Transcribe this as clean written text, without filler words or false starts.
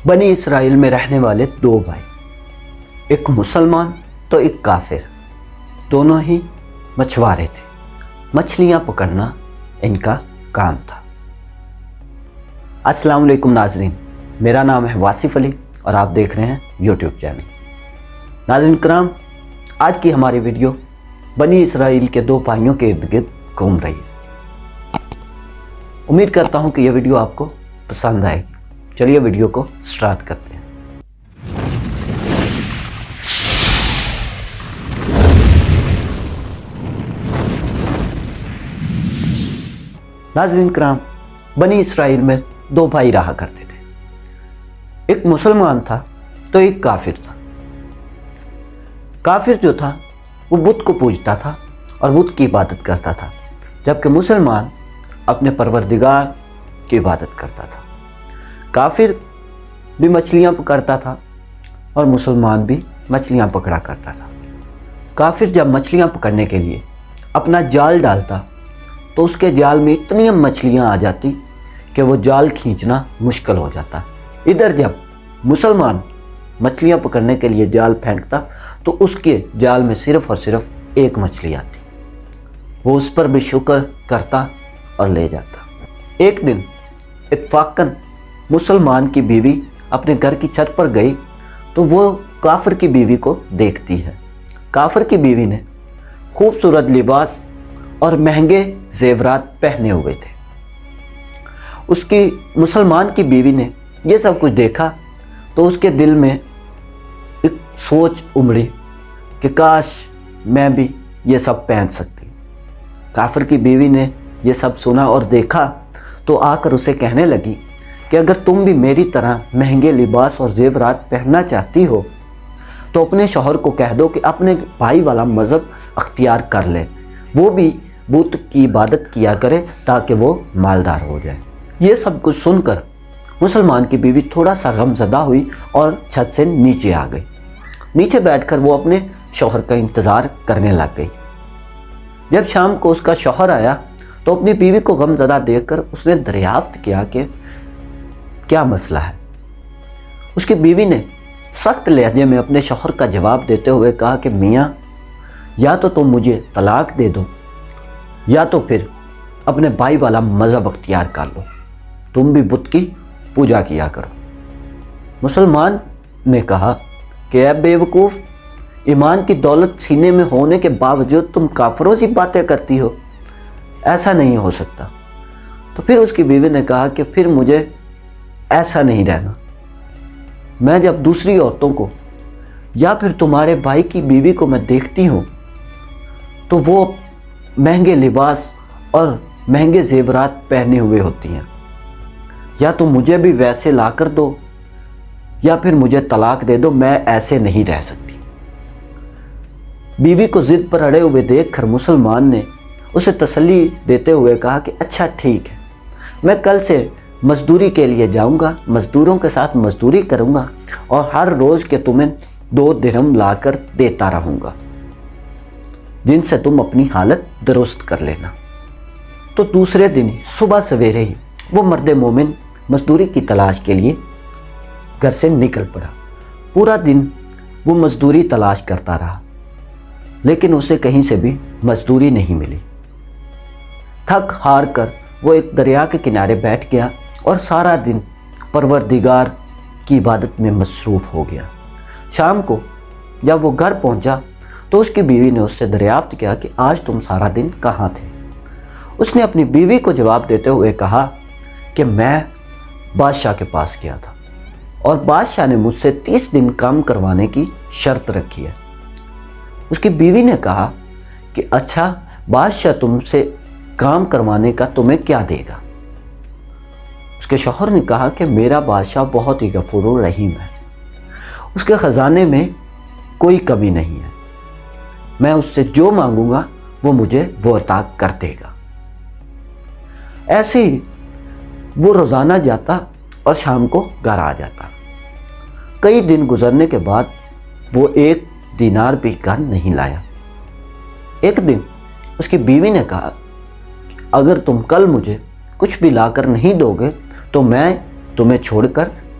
بنی اسرائیل میں رہنے والے دو بھائی، ایک مسلمان تو ایک کافر، دونوں ہی مچھوارے تھے۔ مچھلیاں پکڑنا ان کا کام تھا۔ السلام علیکم ناظرین، میرا نام ہے واصف علی اور آپ دیکھ رہے ہیں یوٹیوب چینل۔ ناظرین کرام، آج کی ہماری ویڈیو بنی اسرائیل کے دو بھائیوں کے ارد گرد گھوم رہی ہے۔ امید کرتا ہوں کہ یہ ویڈیو آپ کو پسند آئے گی۔ چلیے ویڈیو کو سٹارٹ کرتے ہیں۔ ناظرین کرام، بنی اسرائیل میں دو بھائی رہا کرتے تھے۔ ایک مسلمان تھا تو ایک کافر تھا۔ کافر جو تھا وہ بت کو پوجتا تھا اور بت کی عبادت کرتا تھا، جبکہ مسلمان اپنے پروردگار کی عبادت کرتا تھا۔ کافر بھی مچھلیاں پکڑتا تھا اور مسلمان بھی مچھلیاں پکڑا کرتا تھا۔ کافر جب مچھلیاں پکڑنے کے لیے اپنا جال ڈالتا تو اس کے جال میں اتنی مچھلیاں آ جاتی کہ وہ جال کھینچنا مشکل ہو جاتا۔ ادھر جب مسلمان مچھلیاں پکڑنے کے لیے جال پھینکتا تو اس کے جال میں صرف اور صرف ایک مچھلی آتی۔ وہ اس پر بھی شکر کرتا اور لے جاتا۔ ایک دن اتفاقاً مسلمان کی بیوی اپنے گھر کی چھت پر گئی تو وہ کافر کی بیوی کو دیکھتی ہے۔ کافر کی بیوی نے خوبصورت لباس اور مہنگے زیورات پہنے ہوئے تھے۔ اس کی مسلمان کی بیوی نے یہ سب کچھ دیکھا تو اس کے دل میں ایک سوچ امڑی کہ کاش میں بھی یہ سب پہن سکتی۔ کافر کی بیوی نے یہ سب سنا اور دیکھا تو آ کر اسے کہنے لگی کہ اگر تم بھی میری طرح مہنگے لباس اور زیورات پہننا چاہتی ہو تو اپنے شوہر کو کہہ دو کہ اپنے بھائی والا مذہب اختیار کر لے، وہ بھی بت کی عبادت کیا کرے تاکہ وہ مالدار ہو جائے۔ یہ سب کچھ سن کر مسلمان کی بیوی تھوڑا سا غم زدہ ہوئی اور چھت سے نیچے آ گئی۔ نیچے بیٹھ کر وہ اپنے شوہر کا انتظار کرنے لگ گئی۔ جب شام کو اس کا شوہر آیا تو اپنی بیوی کو غم زدہ دیکھ کر اس نے دریافت کیا کہ کیا مسئلہ ہے۔ اس کی بیوی نے سخت لہجے میں اپنے شوہر کا جواب دیتے ہوئے کہا کہ میاں، یا تو تم مجھے طلاق دے دو یا تو پھر اپنے بھائی والا مذہب اختیار کر لو، تم بھی بت کی پوجا کیا کرو۔ مسلمان نے کہا کہ اے بے وقوف، ایمان کی دولت سینے میں ہونے کے باوجود تم کافروں سی باتیں کرتی ہو، ایسا نہیں ہو سکتا۔ تو پھر اس کی بیوی نے کہا کہ پھر مجھے ایسا نہیں رہنا۔ میں جب دوسری عورتوں کو یا پھر تمہارے بھائی کی بیوی کو میں دیکھتی ہوں تو وہ مہنگے لباس اور مہنگے زیورات پہنے ہوئے ہوتی ہیں، یا تو مجھے بھی ویسے لا کر دو یا پھر مجھے طلاق دے دو، میں ایسے نہیں رہ سکتی۔ بیوی کو ضد پر اڑے ہوئے دیکھ کر مسلمان نے اسے تسلی دیتے ہوئے کہا کہ اچھا ٹھیک ہے، میں کل سے مزدوری کے لیے جاؤں گا، مزدوروں کے ساتھ مزدوری کروں گا اور ہر روز کے تمہیں 2 درہم لا کر دیتا رہوں گا، جن سے تم اپنی حالت درست کر لینا۔ تو دوسرے دن صبح سویرے ہی وہ مرد مومن مزدوری کی تلاش کے لیے گھر سے نکل پڑا۔ پورا دن وہ مزدوری تلاش کرتا رہا لیکن اسے کہیں سے بھی مزدوری نہیں ملی۔ تھک ہار کر وہ ایک دریا کے کنارے بیٹھ گیا اور سارا دن پروردگار کی عبادت میں مصروف ہو گیا۔ شام کو جب وہ گھر پہنچا تو اس کی بیوی نے اس سے دریافت کیا کہ آج تم سارا دن کہاں تھے؟ اس نے اپنی بیوی کو جواب دیتے ہوئے کہا کہ میں بادشاہ کے پاس گیا تھا اور بادشاہ نے مجھ سے 30 دن کام کروانے کی شرط رکھی ہے۔ اس کی بیوی نے کہا کہ اچھا، بادشاہ تم سے کام کروانے کا تمہیں کیا دے گا؟ اس کے شوہر نے کہا کہ میرا بادشاہ بہت ہی غفور و رحیم ہے، اس کے خزانے میں کوئی کمی نہیں ہے، میں اس سے جو مانگوں گا وہ مجھے وہ عطا کر دے گا۔ ایسے ہی وہ روزانہ جاتا اور شام کو گھر آ جاتا۔ کئی دن گزرنے کے بعد وہ 1 دینار بھی گھر نہیں لایا۔ ایک دن اس کی بیوی نے کہا اگر تم کل مجھے کچھ بھی لا کر نہیں دو گے تو میں تمہیں چھوڑ کر